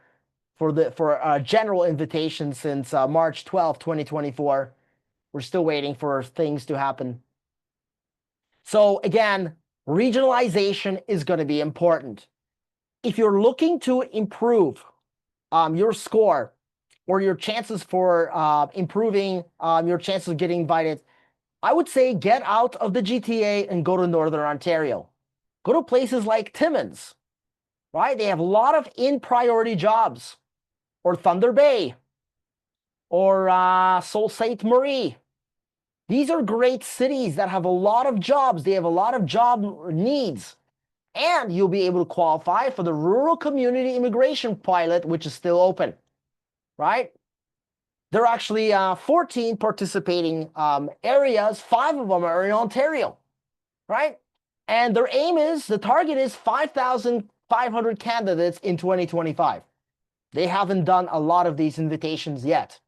general invitation since March 12, 2024. We're still waiting for things to happen. So again, regionalization is going to be important. If you're looking to improve your score or your chances for improving your chances of getting invited, I would say get out of the GTA and go to Northern Ontario. Go to places like Timmins, right? They have a lot of in-priority jobs, or Thunder Bay, or Sault Ste. Marie. These are great cities that have a lot of jobs. They have a lot of job needs. And you'll be able to qualify for the Rural Community Immigration Pilot, which is still open, right? There are actually 14 participating areas. 5 of them are in Ontario, right? And their aim is, the target is 5,500 candidates in 2025. They haven't done a lot of these invitations yet.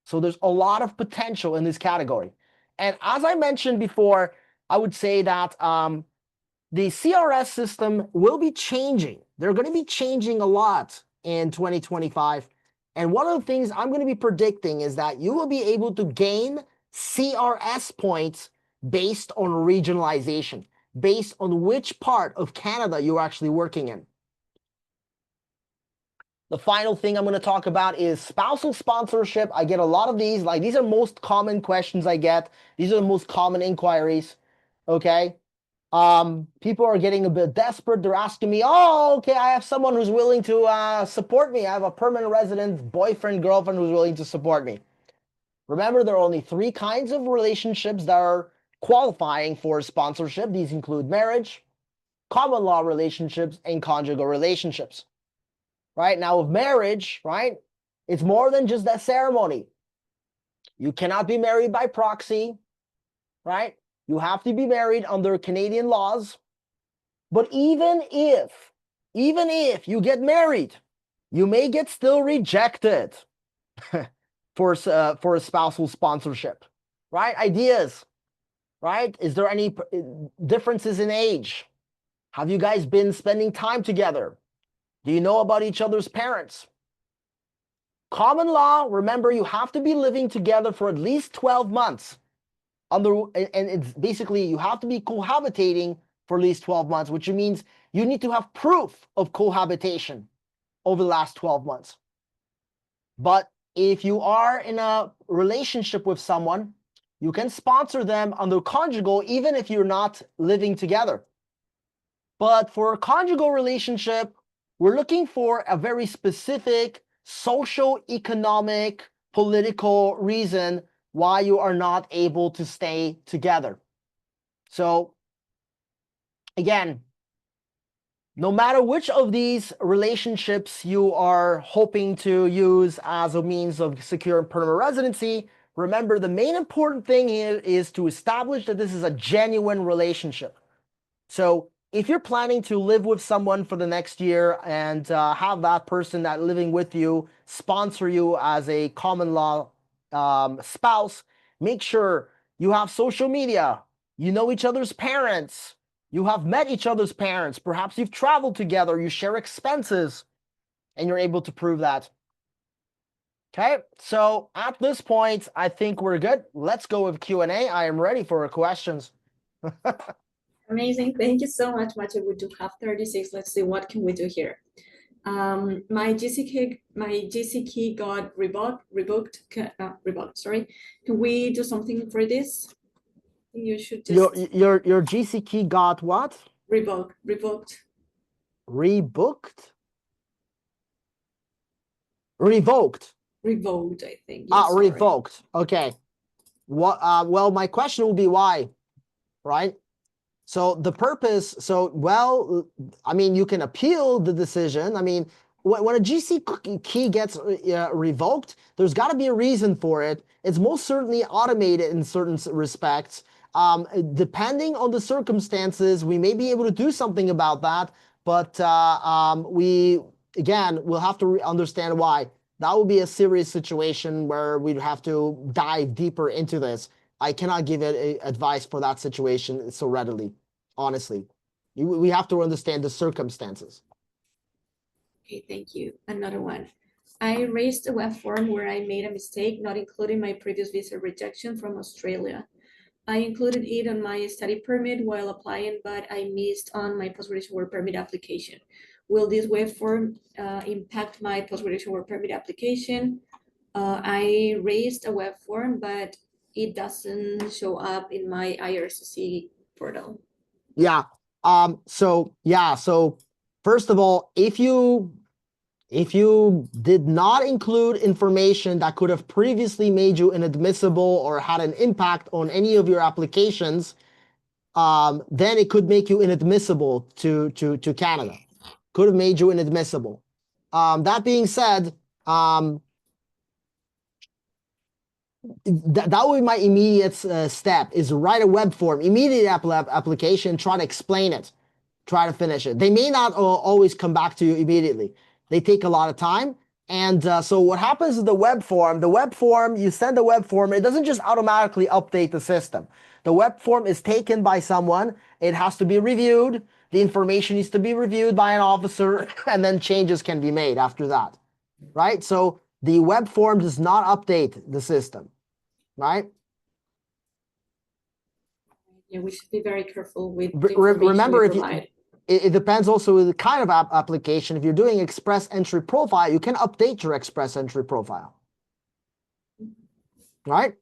So there's a lot of potential in this category. And as I mentioned before, I would say that the CRS system will be changing. They're going to be changing a lot in 2025. And one of the things I'm going to be predicting is that you will be able to gain CRS points based on regionalization, based on which part of Canada you're actually working in. The final thing I'm going to talk about is spousal sponsorship. I get a lot of these. Like, these are most common questions I get. These are the most common inquiries. Okay. People are getting a bit desperate. They're asking me, oh, okay, I have someone who's willing to support me. I have a permanent resident boyfriend, girlfriend who's willing to support me. Remember, there are only 3 kinds of relationships that are qualifying for sponsorship. These include marriage, common law relationships, and conjugal relationships. Right? Now, with marriage, right, it's more than just that ceremony. You cannot be married by proxy, right? You have to be married under Canadian laws. But even if you get married, you may get still rejected for a spousal sponsorship, right? Ideas, right? Is there any differences in age? Have you guys been spending time together? Do you know about each other's parents? Common law, remember, you have to be living together for at least 12 months. And it's basically, you have to be cohabitating for at least 12 months, which means you need to have proof of cohabitation over the last 12 months. But if you are in a relationship with someone, you can sponsor them under conjugal, even if you're not living together. But for a conjugal relationship, we're looking for a very specific social, economic, political reason why you are not able to stay together. So again, no matter which of these relationships you are hoping to use as a means of secure permanent residency, remember the main important thing here is to establish that this is a genuine relationship. So if you're planning to live with someone for the next year and have that person that living with you sponsor you as a common law spouse, make sure you have social media, you know each other's parents, you have met each other's parents, perhaps you've traveled together, you share expenses, and you're able to prove that. Okay, so at this point, I think we're good. Let's go with Q&A. I am ready for questions. Amazing. Thank you so much, Macho. We do have 36. Let's see, what can we do here? My GC key got revoked. Sorry. Can we do something for this? You should just your GC key got what? revoked. Rebooked? Revoked. Revoked, I think. Yes, revoked. Okay. What? Well, my question will be why, right? So the purpose. So well, I mean, you can appeal the decision. I mean, when a GC key gets revoked, there's got to be a reason for it. It's most certainly automated in certain respects. Depending on the circumstances, we may be able to do something about that. But we'll have to understand why. That would be a serious situation where we'd have to dive deeper into this. I cannot give advice for that situation so readily, honestly. We have to understand the circumstances. Okay, thank you. Another one. I raised a web form where I made a mistake, not including my previous visa rejection from Australia. I included it on my study permit while applying, but I missed on my post-graduate work permit application. Will this web form impact my post-graduate work permit application? I raised a web form, but it doesn't show up in my IRCC portal. Yeah. So first of all, if you did not include information that could have previously made you inadmissible or had an impact on any of your applications, then it could make you inadmissible to Canada. Could have made you inadmissible. That being said, that would be my immediate step, is write a web form, immediate application, try to explain it, try to finish it. They may not always come back to you immediately. They take a lot of time. And so what happens is the web form, you send the web form, it doesn't just automatically update the system. The web form is taken by someone, it has to be reviewed, the information needs to be reviewed by an officer, and then changes can be made after that, right? So the web form does not update the system, right? Yeah, we should be very careful with the information Remember, we if you, provide. it depends also with the kind of application. If you're doing express entry profile, you can update your express entry profile, right?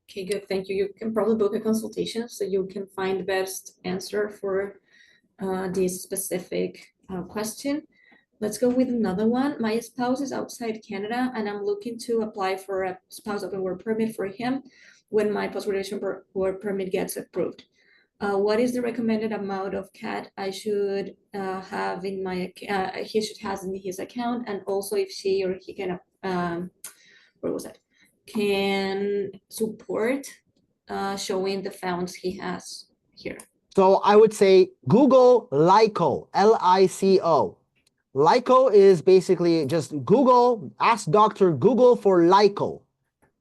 Okay, good. Thank you. You can probably book a consultation so you can find the best answer for this specific question. Let's go with another one. My spouse is outside Canada and I'm looking to apply for a spouse open work permit for him when my post-graduation work permit gets approved. What is the recommended amount of CAD I should have in my he should have in his account, and also if she or he can where was it, can support showing the funds he has here. So I would say Google LICO, L-I-C-O. LICO is basically just Google, ask Dr. Google for LICO.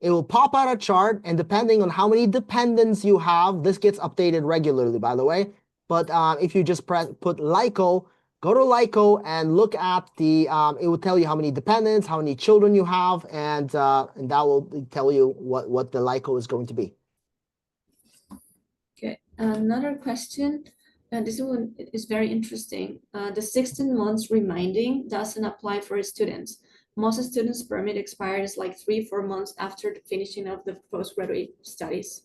It will pop out a chart, and depending on how many dependents you have, this gets updated regularly, by the way. But if you just put LICO, go to LICO and look at the, it will tell you how many dependents, how many children you have, and that will tell you what the LICO is going to be. Okay, another question. This one is very interesting. The 16 months reminding doesn't apply for students. Most students' permit expires like 3-4 months after the finishing of the postgraduate studies.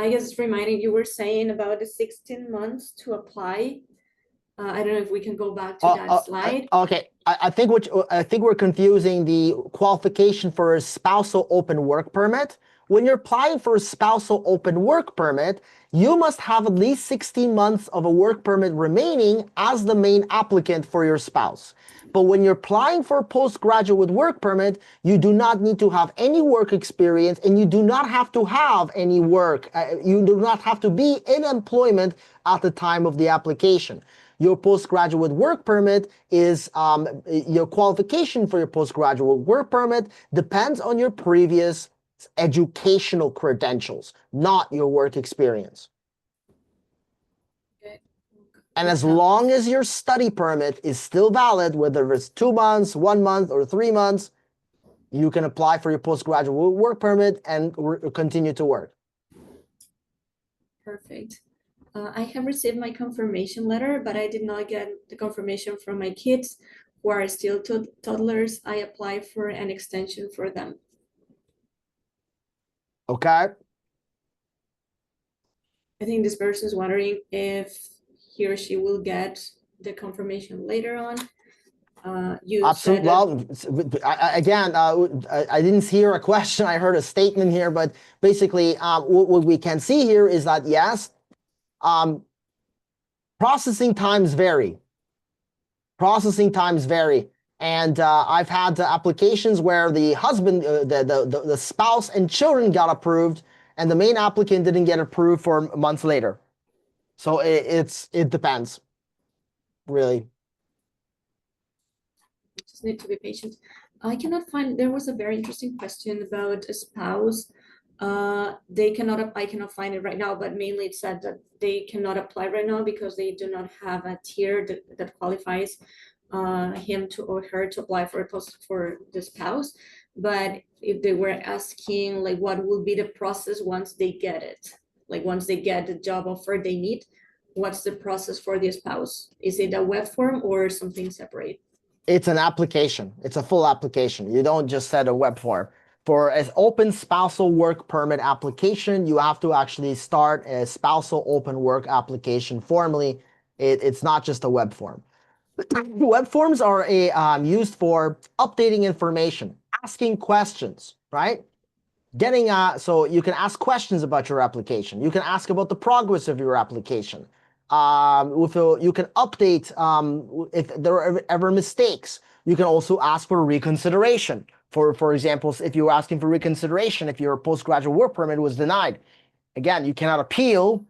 I guess it's reminding, you were saying about the 16 months to apply. I don't know if we can go back to that slide. Okay, I think we're confusing the qualification for a spousal open work permit. When you're applying for a spousal open work permit, you must have at least 16 months of a work permit remaining as the main applicant for your spouse. But when you're applying for a postgraduate work permit, you do not need to have any work experience, and you do not have to have any work. You do not have to be in employment at the time of the application. Your postgraduate work permit is, your qualification for your postgraduate work permit depends on your previous educational credentials, not your work experience. Okay. And as long as your study permit is still valid, whether it's 2 months, 1 month, or 3 months, you can apply for your postgraduate work permit and continue to work. Perfect. I have received my confirmation letter, but I did not get the confirmation from my kids who are still toddlers. I applied for an extension for them. Okay. I think this person is wondering if he or she will get the confirmation later on. You Absolutely. Well, I didn't hear a question. I heard a statement here, but basically, what we can see here is that yes, processing times vary. Processing times vary, and I've had applications where the husband, the spouse, and children got approved, and the main applicant didn't get approved for months later. So it depends, really. Just need to be patient. I cannot find, there was a very interesting question about a spouse. I cannot find it right now, but mainly it said that they cannot apply right now because they do not have a tier that qualifies him to or her to apply for a post for the spouse. But if they were asking like what will be the process once they get it, like once they get the job offer they need, what's the process for the spouse? Is it a web form or something separate? It's an application. It's a full application. You don't just set a web form. For an open spousal work permit application, you have to actually start a spousal open work application formally. It's not just a web form. Web forms are used for updating information, asking questions, right? So you can ask questions about your application. You can ask about the progress of your application. You can update if there are ever mistakes. You can also ask for reconsideration. For example, if you're asking for reconsideration, if your postgraduate work permit was denied, again, you cannot appeal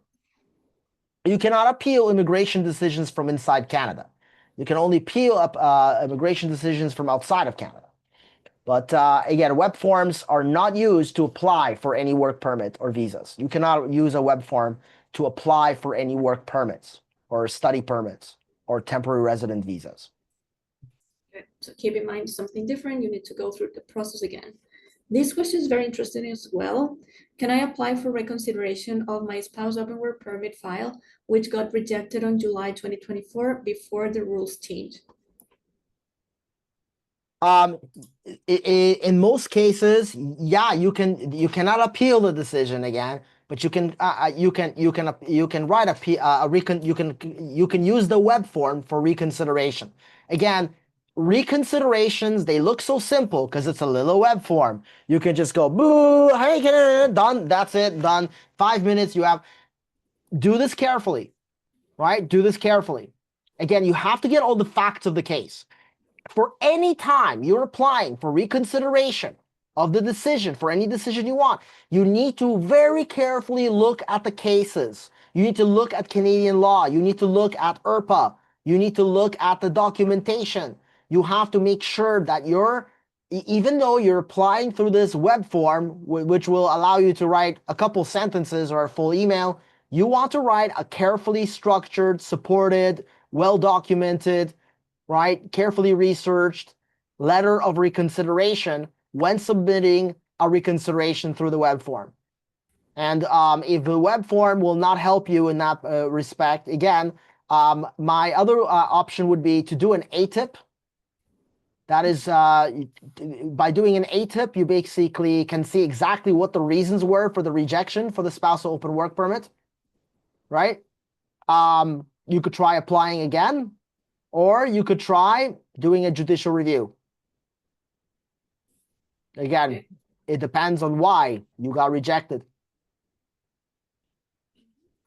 You cannot appeal immigration decisions from inside Canada. You can only appeal immigration decisions from outside of Canada. But again, web forms are not used to apply for any work permit or visas. You cannot use a web form to apply for any work permits or study permits or temporary resident visas. Okay, so keep in mind something different. You need to go through the process again. This question is very interesting as well. Can I apply for reconsideration of my spouse open work permit file, which got rejected on July 2024 before the rules changed? In most cases, yeah, you cannot appeal the decision again, but you can write you can use the web form for reconsideration. Again, reconsiderations, they look so simple because it's a little web form. You can just go boo, hey, done, that's it, done. 5 minutes, you have. Do this carefully, right? Do this carefully. Again, you have to get all the facts of the case. For any time you're applying for reconsideration of the decision, for any decision you want, you need to very carefully look at the cases. You need to look at Canadian law. You need to look at IRPA. You need to look at the documentation. You have to make sure that even though you're applying through this web form, which will allow you to write a couple sentences or a full email, you want to write a carefully structured, supported, well-documented, right, carefully researched letter of reconsideration when submitting a reconsideration through the web form. And if the web form will not help you in that respect, again, my other option would be to do an ATIP. That is, by doing an ATIP, you basically can see exactly what the reasons were for the rejection for the spousal open work permit, right? You could try applying again, or you could try doing a judicial review. Again, it depends on why you got rejected.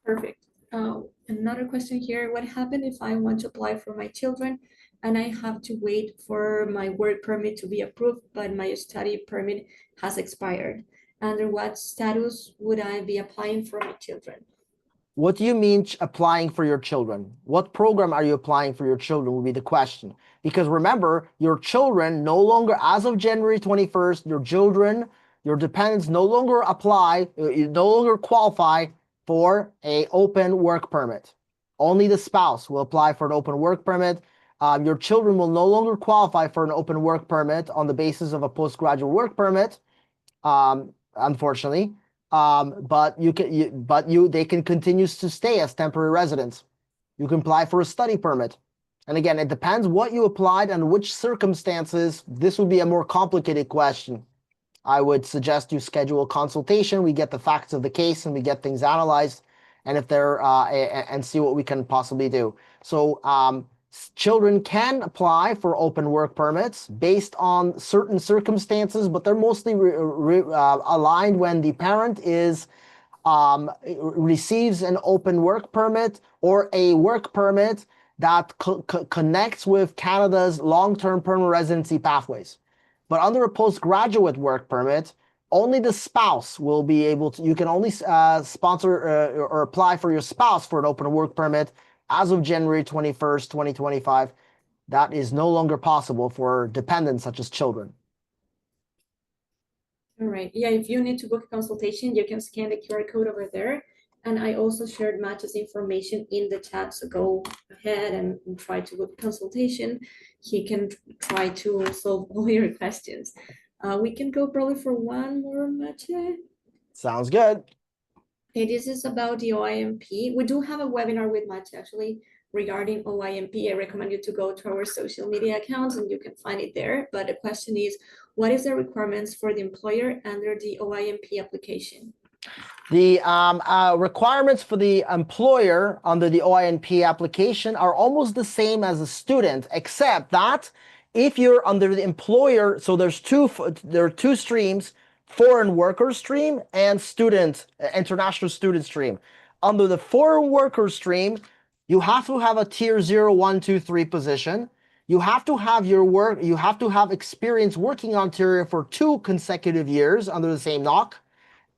Perfect. Another question here. What happens if I want to apply for my children and I have to wait for my work permit to be approved, but my study permit has expired? Under what status would I be applying for my children? What do you mean applying for your children? What program are you applying for your children will be the question. Because remember, your children no longer, as of January 21st, your children, your dependents no longer apply, you no longer qualify for an open work permit. Only the spouse will apply for an open work permit. Your children will no longer qualify for an open work permit on the basis of a postgraduate work permit, unfortunately. But they can continue to stay as temporary residents. You can apply for a study permit. And again, it depends what you applied and which circumstances. This would be a more complicated question. I would suggest you schedule a consultation. We get the facts of the case and we get things analyzed, and if they're and see what we can possibly do. So children can apply for open work permits based on certain circumstances, but they're mostly aligned when the parent receives an open work permit or a work permit that connects with Canada's long-term permanent residency pathways. But under a postgraduate work permit, only the spouse will be able to, you can only sponsor or apply for your spouse for an open work permit as of January 21st, 2025. That is no longer possible for dependents such as children. All right. Yeah, if you need to book a consultation, you can scan the QR code over there. And I also shared Matt's information in the chat. So go ahead and try to book a consultation. He can try to solve all your questions. We can go probably for one more, Matt. Sounds good. Okay, this is about the OIMP. We do have a webinar with Matt actually regarding OIMP. I recommend you to go to our social media accounts and you can find it there. But the question is, what is the requirements for the employer under the OIMP application? The requirements for the employer under the OINP application are almost the same as a student, except that if you're under the employer, so there are two streams, foreign worker stream and international student stream. Under the foreign worker stream, you have to have a tier 0, 1, 2, 3 position. You have to have you have to have experience working on Ontario for 2 consecutive years under the same NOC.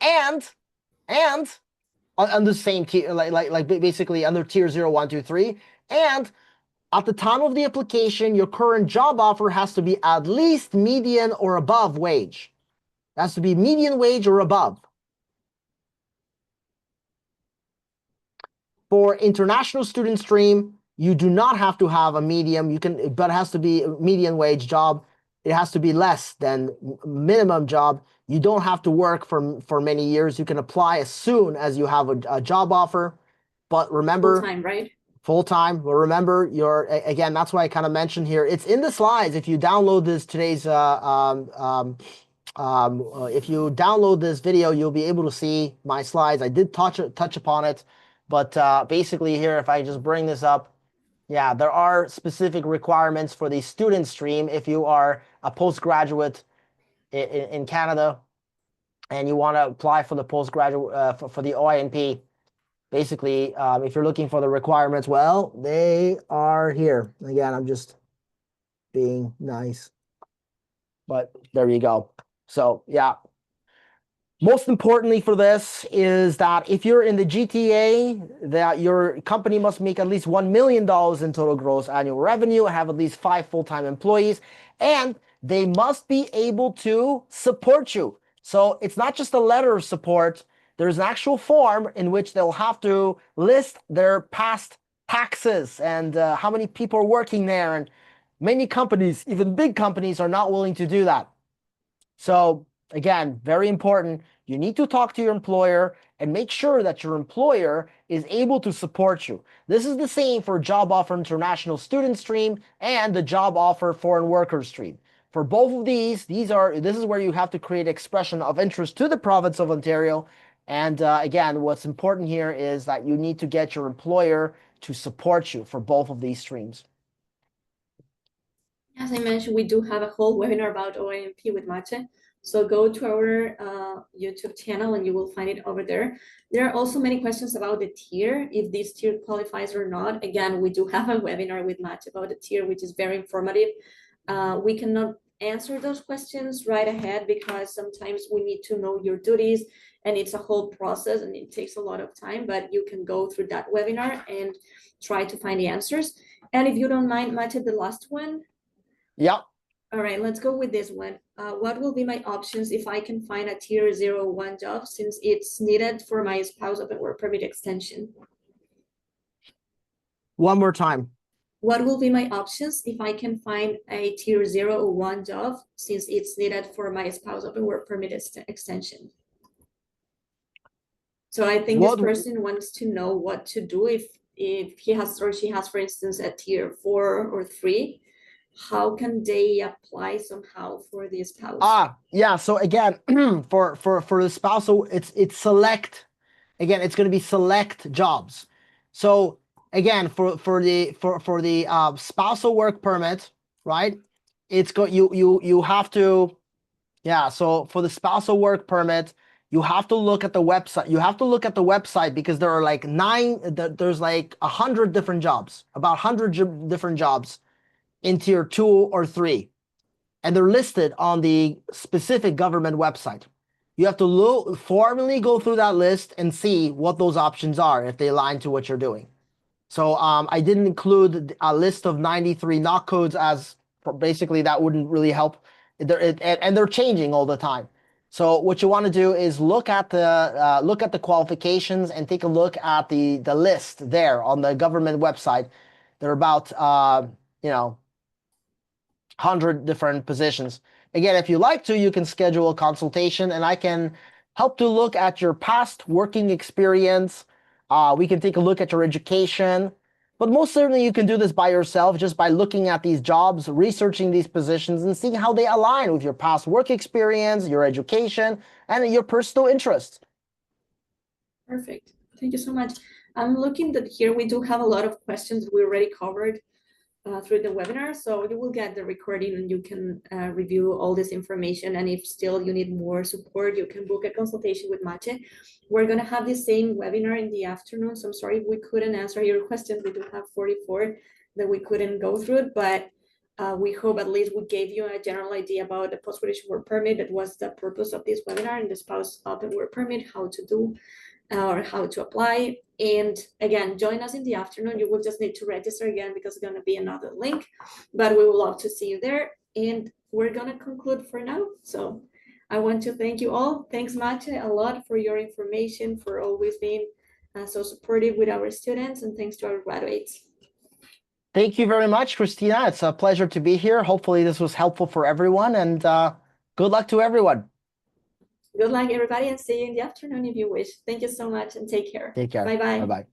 And on the same tier, like basically under tier 0, 1, 2, 3. And at the time of the application, your current job offer has to be at least median or above wage. It has to be median wage or above. For international student stream, you do not have to have a medium. You can, but it has to be a median wage job. It has to be less than minimum job. You don't have to work for many years. You can apply as soon as you have a job offer. But remember, Full time, right? Full time. But remember, again, that's why I kind of mentioned here. It's in the slides. If you download today's if you download this video, you'll be able to see my slides. I did touch upon it, but basically here, if I just bring this up, yeah, there are specific requirements for the student stream if you are a postgraduate in Canada and you want to apply for the postgraduate for the OINP. Basically, if you're looking for the requirements, well, they are here. Again, I'm just being nice, but there you go. So yeah, most importantly for this is that if you're in the GTA, that your company must make at least $1 million in total gross annual revenue and have at least 5 full-time employees, and they must be able to support you. So it's not just a letter of support. There's an actual form in which they'll have to list their past taxes and how many people are working there. And many companies, even big companies, are not willing to do that. So again, very important. You need to talk to your employer and make sure that your employer is able to support you. This is the same for job offer international student stream and the job offer foreign worker stream. For both of these is where you have to create expression of interest to the province of Ontario. And again, what's important here is that you need to get your employer to support you for both of these streams. As I mentioned, we do have a whole webinar about OINP with Mache. So go to our YouTube channel and you will find it over there. There are also many questions about the tier, if this tier qualifies or not. Again, we do have a webinar with Mache about the tier, which is very informative. We cannot answer those questions right ahead because sometimes we need to know your duties and it's a whole process and it takes a lot of time, but you can go through that webinar and try to find the answers. And if you don't mind, Mache, the last one. Yeah. All right, let's go with this one. What will be my options if I can find a tier 0-1 job since it's needed for my spouse open work permit extension? One more time. What will be my options if I can find a tier 0-1 job since it's needed for my spouse open work permit extension? So I think this person wants to know what to do if he has or she has, for instance, a tier 4 or 3. How can they apply somehow for the spouse? Yeah. So again, for the spousal, it's select. Again, it's going to be select jobs. So again, for the spousal work permit, right? You have to, yeah. So for the spousal work permit, you have to look at the website. You have to look at the website because there are like there's like 100 different jobs, about 100 different jobs in tier 2 or 3, and they're listed on the specific government website. You have to formally go through that list and see what those options are if they align to what you're doing. So I didn't include a list of 93 knock codes as basically that wouldn't really help. And they're changing all the time. So what you want to do is look at the qualifications and take a look at the list there on the government website. There are about 100 different positions. Again, if you like to, you can schedule a consultation and I can help to look at your past working experience. We can take a look at your education, but most certainly you can do this by yourself just by looking at these jobs, researching these positions and seeing how they align with your past work experience, your education, and your personal interests. Perfect. Thank you so much. I'm looking that here we do have a lot of questions we already covered through the webinar. So you will get the recording and you can review all this information. And if still you need more support, you can book a consultation with Mache. We're going to have the same webinar in the afternoon. So I'm sorry if we couldn't answer your questions. We do have 44 that we couldn't go through it, but we hope at least we gave you a general idea about the post-graduation work permit. That was the purpose of this webinar, and the spouse open work permit, how to do. or how to apply. And again, join us in the afternoon. You will just need to register again because it's going to be another link, but we would love to see you there. And we're going to conclude for now. So I want to thank you all. Thanks, Mache, a lot for your information, for always being so supportive with our students, and thanks to our graduates. Thank you very much, Christina. It's a pleasure to be here. Hopefully this was helpful for everyone, and good luck to everyone. Good luck, everybody, and see you in the afternoon if you wish. Thank you so much, and take care. Take care. Bye-bye. Bye-bye.